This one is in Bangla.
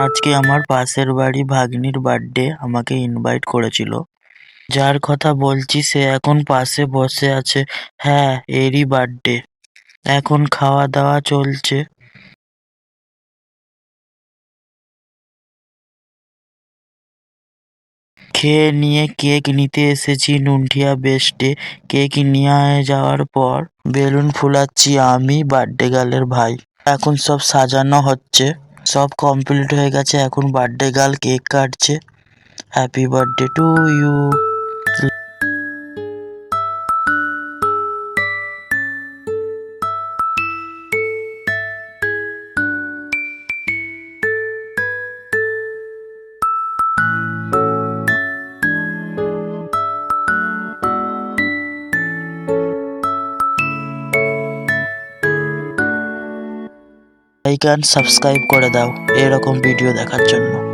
আজকে আমার পাশের বাড়ি ভাগ্নির বার্থডে, আমাকে ইনভাইট করেছিল। যার কথা বলছি সে এখন পাশে বসে আছে। হ্যাঁ, এরই বার্থডে। এখন খাওয়া দাওয়া চলছে। খেয়ে নিয়ে কেক নিতে এসেছি নুনঠিয়া বেস্টে। কেক নিয়ে যাওয়ার পর বেলুন ফুলাচ্ছি আমি, বার্থডে গার্লের ভাই। এখন সব সাজানো হচ্ছে, সব কমপ্লিট হয়ে গেছে। এখন বার্থডে গার্ল কেক কাটছে। Happy birthday to you. Like and subscribe করে দাও এরকম ভিডিও দেখার জন্য।